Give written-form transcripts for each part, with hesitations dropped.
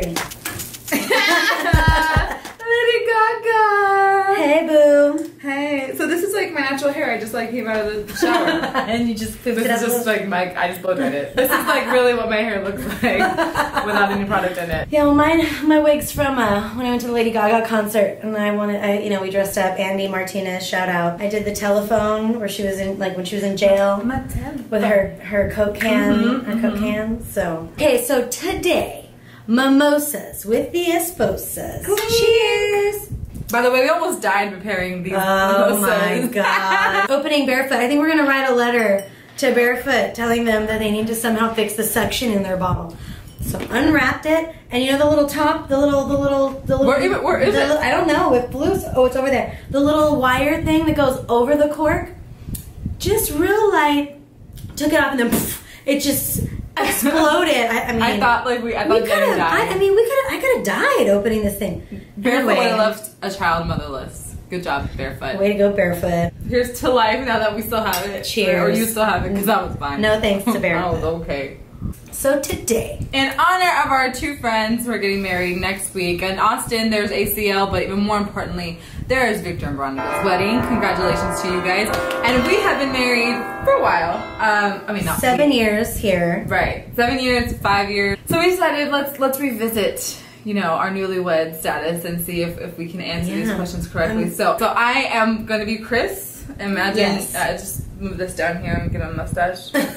3. Lady Gaga! Hey, boo. Hey. So this is like my natural hair. I just like came out of the shower. And you just pooped This it is up. just like I just blow dried it. This is like really what my hair looks like without any product in it. Yeah, well, my wig's from when I went to the Lady Gaga concert, and we dressed up. Andy Martinez, shout out. I did the telephone where she was in, like, when she was in jail with her Coke can, Coke can. So okay, so today, mimosas with the Esposas. Cheers. By the way, we almost died preparing these Oh mimosas. my god. Opening Barefoot. I think we're gonna write a letter to Barefoot telling them that they need to somehow fix the suction in their bottle. So unwrapped it, and you know the little top, the little. Where is it? I don't know. It blew. Oh, it's over there. The little wire thing that goes over the cork. Just real light. Took it off, and then poof, it just exploded. I mean, I thought we could have died. I could have died opening this thing. Barefoot Anyway. would have left a child motherless. Good job, Barefoot. Way to go, Barefoot. Here's to life now that we still have it. Cheers. Or you still have it, because that was fine. No thanks to Barefoot. Oh, okay. So today, In honor of our 2 friends who are getting married next week, in Austin there's ACL, but even more importantly, there is Victor and Veronica's wedding. Congratulations to you guys. And we have been married for a while. I mean, not 7 years here. Right, 7 years, 5 years. So we decided let's revisit, our newlywed status and see if we can answer these questions correctly. So I am gonna be Chris. Imagine, Yes. Just move this down here and get a mustache. Chris.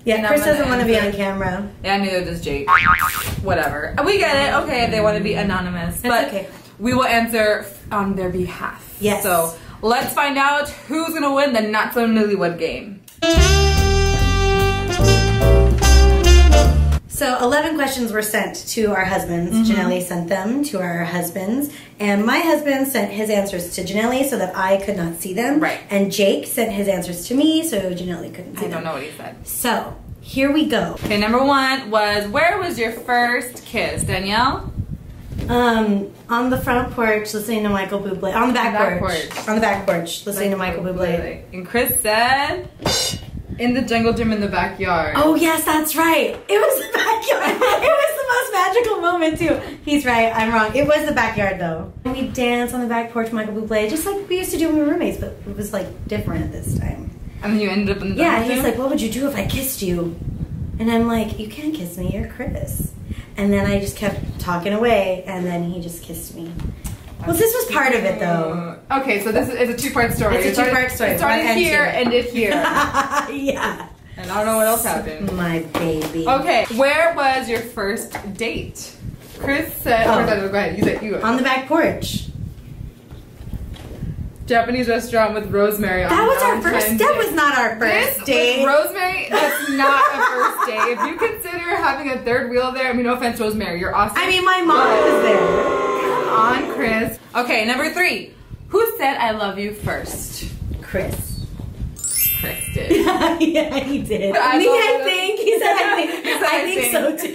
Yeah, And Chris I'm doesn't gonna want to be on answer. camera. Yeah, neither does Jake. Whatever. We get it. Okay, if they want to be anonymous. That's but okay. we will answer on their behalf. Yes. So let's find out who's going to win the Not So Newlywed game. So 11 questions were sent to our husbands. Janelle sent them to our husbands. And my husband sent his answers to Janelle so that I could not see them. Right. And Jake sent his answers to me so Janelle couldn't see I them. don't know what he said. So here we go. Okay, number 1 was, where was your first kiss, Danielle? On the front porch listening to Michael Bublé. On the back porch. On the back porch listening to Michael Bublé. And Chris said, in the jungle gym in the backyard. Oh yes, that's right. It was the backyard. It was the most magical moment too. He's right, I'm wrong. It was the backyard though. We danced on the back porch, Michael Bublé, just like we used to do when we were roommates, but it was like different this time. And then you ended up in the Yeah, jungle he's gym? like, what would you do if I kissed you? And I'm like, you can't kiss me, you're Chris. And then I just kept talking away, and then he just kissed me. Well, this was part of it though. Okay, so this is a 2-part story. It's a 2-part story. It started One and here, 2. ended here. Yeah. And I don't know what else happened. My baby. Okay, where was your first date? Chris said, go ahead, you said you go. On the back porch. Japanese restaurant with Rosemary on That was our Valentine's first. Day. That was not our first This date. with Rosemary, that's not a first date. If you consider having a third wheel there, I mean, no offense, Rosemary, you're awesome. I mean, my mom was there. Come on, Chris. Okay, number 3. Who said I love you first? Chris. Chris did. Yeah, he did. I think. He said I think so too.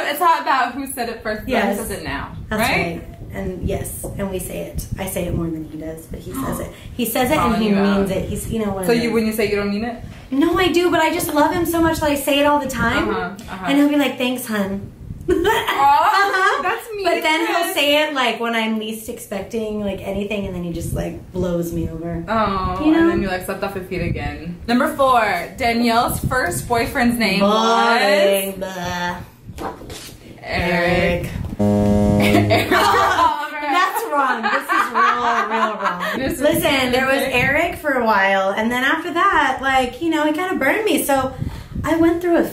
It's not about who said it first, but Yes. who says it now. That's right. And yes, and we say it. I say it more than he does, but he says it. He says it and he means it. He's, one So of those. when you say you don't mean it? No, I do, but I just love him so much that I say it all the time. And he'll be like, thanks, hun. That's me. But then he'll say it like when I'm least expecting like anything, and then he just like blows me over. Oh, and then you like slept off your feet again. Number 4, Danielle's first boyfriend's name was Eric. That's wrong. This is real wrong. Listen, there was Eric for a while, and then after that, like, he kind of burned me. So I went through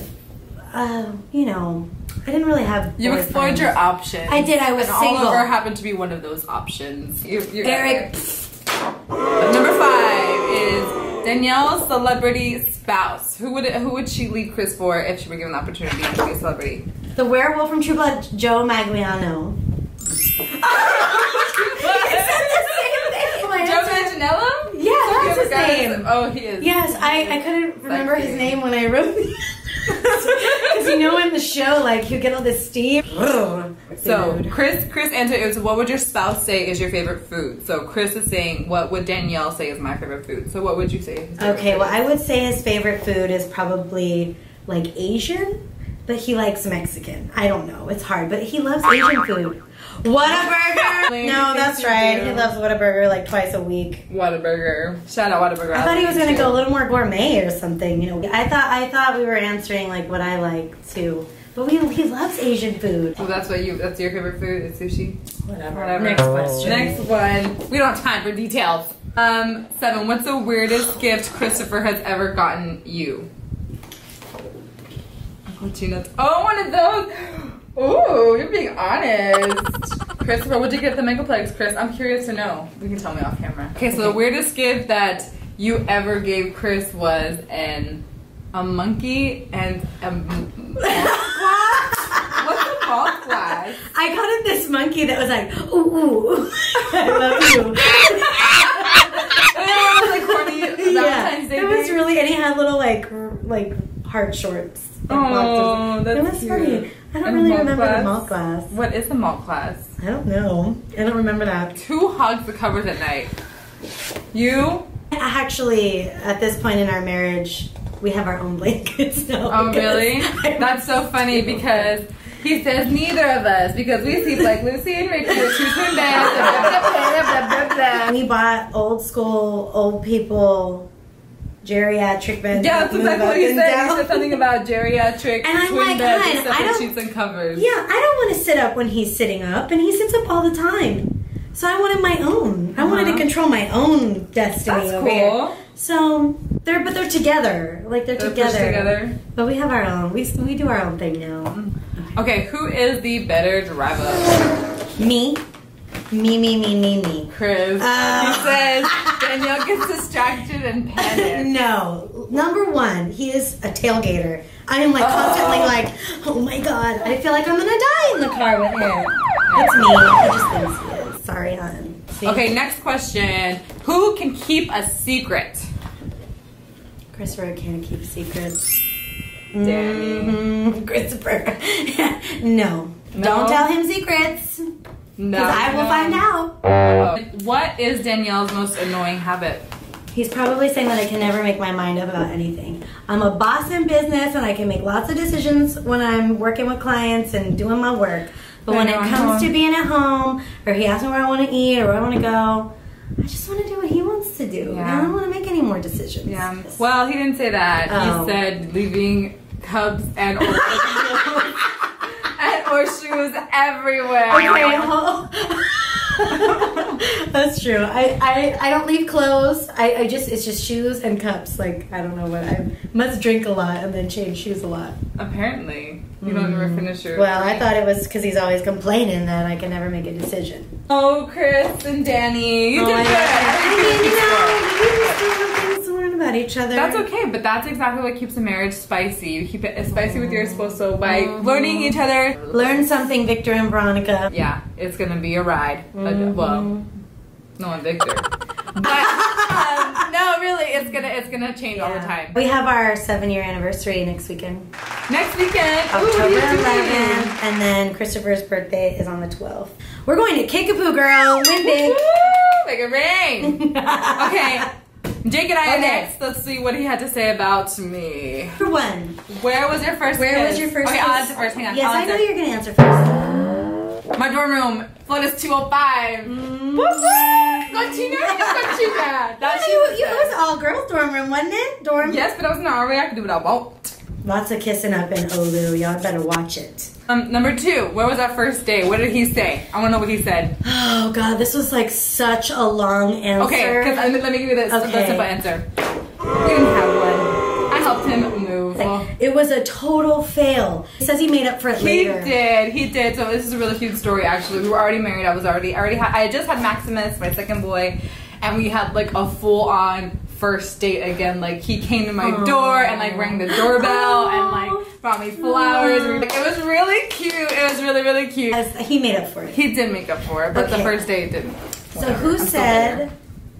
I didn't really have. You explored your options. I did. I was and single. Oliver happened to be one of those options. Eric. Number 5 is Danielle's celebrity spouse. Who would she leave Chris for if she were given the opportunity to be a celebrity? The werewolf from True Blood, Joe Magliano. Joe Manganiello? Yeah, that's his name. Oh, he is. Yes, I couldn't remember his name when I wrote it. Because in the show, like, you get all this steam. So, Chris answered is, what would your spouse say is your favorite food? So, Chris is saying, what would Danielle say is my favorite food? So, what would you say? Okay, well, I would say his favorite food is probably like Asian, but he likes Mexican. I don't know. It's hard, but he loves Asian food. Whataburger! No, that's right. He loves Whataburger like twice a week. Whataburger. Shout out Whataburger. I thought he was gonna go a little more gourmet or something. You know, I thought we were answering like what I like too. But he loves Asian food. So that's your favorite food is sushi? Whatever. Next question. Next one. We don't have time for details. 7. What's the weirdest gift Christopher has ever gotten you? Oh, one of those. Ooh, you're being honest. Christopher, what'd you get at the Megaplex, Chris? I'm curious to know. You can tell me off camera. Okay, so the weirdest gift that you ever gave Chris was a monkey and a malt glass? What's a malt glass? I got him this monkey that was like, ooh, I love you. It was like corny Valentine's Day. It was really, and he had little like heart shorts. Oh, that's it was cute. funny. I don't really remember the malt glass. What is a malt glass? I don't know. I don't remember that. 2 hugs the covers at night. You? Actually, at this point in our marriage, we have our own blankets now. Oh, really? That's so funny because he says neither of us because we sleep like Lucy and Ricky with 2 twin beds. We bought old school, old people, geriatric beds. Yeah, that's exactly what he said. He said something about geriatric and I'm twin like, beds God, and separate sheets and covers. Yeah, I don't want to sit up when he's sitting up, and he sits up all the time. So I wanted my own. I wanted to control my own destiny. That's over cool. here. So they're together. Like they're together. But we have our own. We do our own thing now. Okay, who is the better driver? Me. Me. Chris. He says Danielle gets distracted and panics. No. Number 1, he is a tailgater. I am like constantly like, oh my God, I feel like I'm gonna die in the car with him. It's me. He just thinks he is. Sorry, hon. See? Okay, next question. Who can keep a secret? Christopher can't keep secrets. Danny. Christopher. No. Don't tell him secrets. No. Because I will find out. What is Danielle's most annoying habit? He's probably saying that I can never make my mind up about anything. I'm a boss in business and I can make lots of decisions when I'm working with clients and doing my work. But when it comes to being at home, or he asks me where I want to eat or where I want to go, I just want to do what he wants to do. Yeah. I don't want to make any more decisions. Yeah. Well, he didn't say that. Oh. He said leaving cups and or shoes everywhere. Okay. That's true. I don't leave clothes. It's just shoes and cups. Like, I don't know what, I must drink a lot and then change shoes a lot. Apparently. You don't ever finish your... Well, I thought it was because he's always complaining that I can never make a decision. Oh, Chris and Danny. You did good. we still have things to learn about each other. That's okay, but that's exactly what keeps a marriage spicy. You keep it spicy with your esposo by learning each other. Learn something, Victor and Veronica. Yeah, it's gonna be a ride. Well, no one Victor. But no, really, it's gonna change all the time. We have our 7-year anniversary next weekend. Next weekend, October 11th, and then Christopher's birthday is on the 12th. We're going to Kickapoo, girl. Win big. Make it rain. Okay. Jake and I are next. Let's see what he had to say about me. For one. Where was your first Where kiss? was your first Okay, kiss? I'll answer first. Hang on. Yes, I'll I know answer. you're going to answer first. My dorm room, flood is 205. It was all girls dorm room, wasn't it? Dorm? Yes, but I was in an RA. I could do what I want. Lots of kissing up in Olu. Y'all better watch it. Number 2, where was our first date? What did he say? I want to know what he said. Oh, God, this was like such a long answer. Okay, because let me give you the simple answer. We didn't have one. I helped him move. It was a total fail. He says he made up for it later. He did. So this is a really cute story, actually. We were already married. I had just had Maximus, my second boy, and we had like a full-on first date again. Like, he came to my door and like rang the doorbell and like brought me flowers. Like, it was really cute. It was really, really cute. He made up for it. He did make up for it, but the first date didn't. So who said,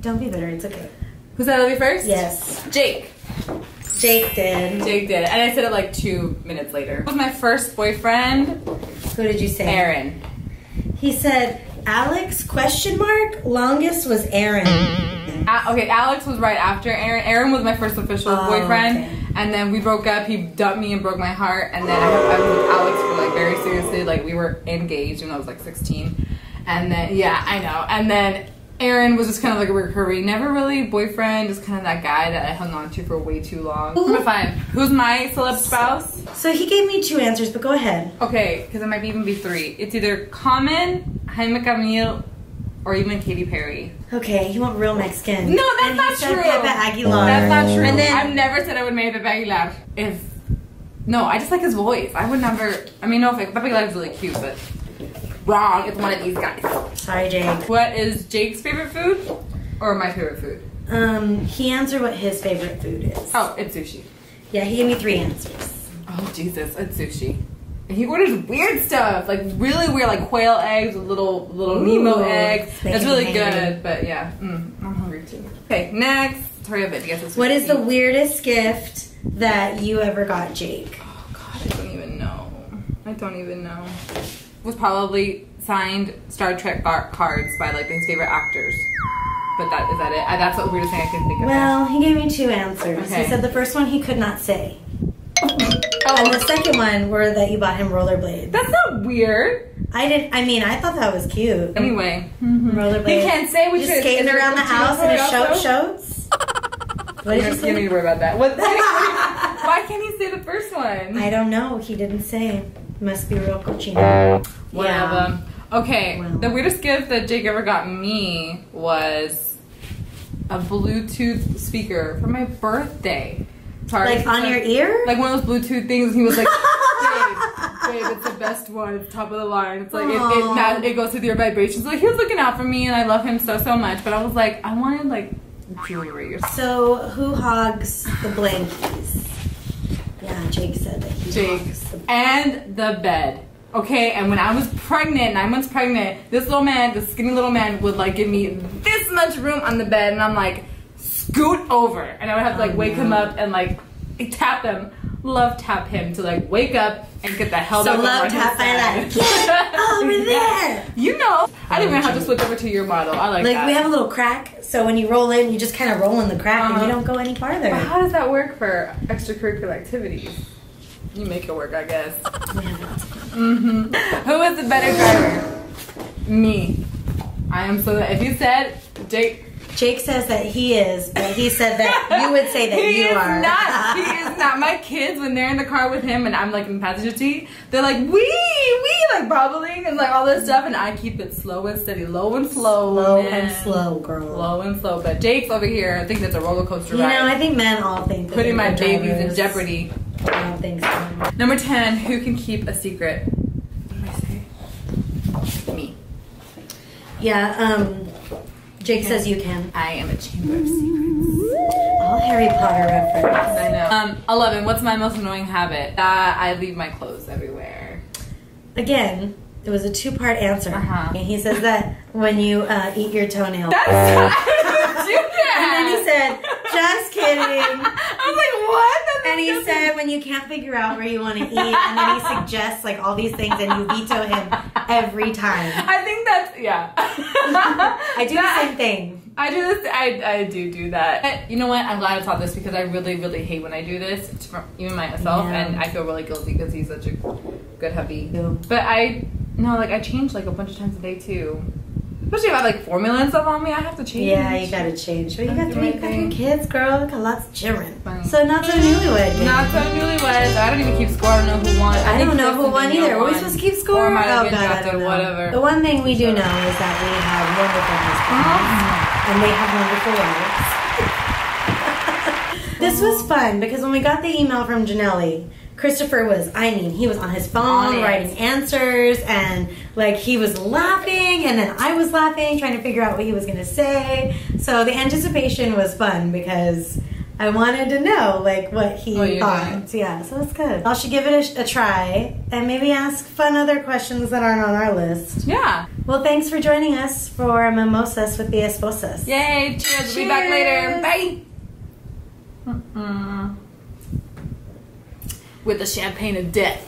don't be bitter, it's okay. Who said it'll be first? Yes. Jake. Jake did. Jake did. And I said it like 2 minutes later. It was my first boyfriend. Who did you say? Aaron. He said, Alex, ? Longest was Aaron. Okay, Alex was right after Aaron. Aaron was my first official boyfriend. Okay. And then we broke up. He dumped me and broke my heart. And then I was with Alex for like very seriously. Like we were engaged when I was like 16. And then, yeah, I know. And then Aaron was just kind of like a recurring, never really boyfriend, just kind of that guy that I hung on to for way too long. Number 5. Who's my celeb spouse? So he gave me 2 answers, but go ahead. Okay, because it might even be 3. It's either Common, Jaime Camille, or even Katy Perry. Okay, you want real Mexican. No, that's not true. Pepe Aguilar. That's not true. And then, I've never said I would marry Pepe Aguilar. No, I just like his voice. I would never, I mean, no, Pepe Aguilar is really cute, but wrong. It's one of these guys. Sorry, Jake. What is Jake's favorite food? Or my favorite food? He answered what his favorite food is. Oh, it's sushi. Yeah, he gave me 3 answers. Oh, Jesus, it's sushi. And he orders weird stuff, like really weird, like quail eggs with little Nemo eggs. It's really good, but yeah, I'm hungry too. Okay, next. Hurry up, guess what is the weirdest gift that you ever got Jake? Oh God, I don't even know. Was probably signed Star Trek cards by like his favorite actors. But is that it? That's the weirdest thing I can think of. Well, he gave me 2 answers. Okay. He said the first one he could not say. And the second one were that you bought him rollerblades. That's not weird. I thought that was cute. Anyway. Rollerblades. He can't say which just skating around the house in his shoats. What did you say? You don't need to worry about that. Why can't he say the first one? I don't know. He didn't say. Must be real cochino. Whatever. Okay, well. The weirdest gift that Jake ever got me was a Bluetooth speaker for my birthday. Sorry, like on your ear? Like one of those Bluetooth things. He was like, babe, it's the best one. It's top of the line. It's like it goes with your vibrations. Like he was looking out for me, and I love him so much. But I was like, I wanted like jewelry or something. So who hogs the blankies? Yeah, Jake said that he hogs the and the bed. Okay, and when I was pregnant, 9 months pregnant, this skinny little man would like give me this much room on the bed, and I'm like, scoot over, and I would have to like wake him up and like tap him, love tap him to like wake up and get the hell so back love over tap by his that. Get over there. You know, I didn't even have to switch over to your model. I like that. We have a little crack, so when you roll in, you just kind of roll in the crack and you don't go any farther. But how does that work for extracurricular activities? You make it work, I guess. Who is the better driver? Me. I am so that if you said Jake says that he is, but he said that you would say that you are. He is not. My kids, when they're in the car with him and I'm like in the passenger seat, they're like, wee, like bubbling and like all this stuff, and I keep it slow and steady, low and slow. Low and slow, girl. Low and slow. But Jake's over here, I think that's a roller coaster ride. You know, I think men all think that putting my babies in jeopardy. I don't think so. Number 10, who can keep a secret? What did I say? Me. Yeah, Jake says you can. I am a chamber of secrets. All Harry Potter reference. I know. 11, what's my most annoying habit? I leave my clothes everywhere. Again, it was a 2-part answer. Uh-huh. And he says that when you eat your toenails. That's not do that. And then he said, just kidding. I was like, what? And he said when you can't figure out where you want to eat, and then he suggests like all these things, and you veto him every time. I think that's, yeah. I do the same thing. I do this. I do that. You know what? I'm glad I taught this because I really hate when I do this, even myself, and I feel really guilty because he's such a good hubby. Yeah. But I change like a bunch of times a day too. Especially if I have like formula and stuff on me, I have to change. Yeah, you gotta change. But you got 3 kids, girl. You got lots of children. Funny. So not so newlywed. Not so newlywed. I don't even keep score. I don't know who won. I don't know who won either. Are we supposed to keep score? Or might have been God, drafted, I don't know. whatever. The one thing we do know is that we have wonderful husbands. And they have wonderful wives. This was fun because when we got the email from Janelli, Christopher he was on his phone writing answers, and like he was laughing, and then I was laughing trying to figure out what he was going to say. So the anticipation was fun because I wanted to know like what he thought. So, yeah, so that's good. I should give it a try and maybe ask fun other questions that aren't on our list. Yeah. Well, thanks for joining us for Mimosas with the Esposas. Yay! Cheers. We'll be back later. Bye. With the champagne of death.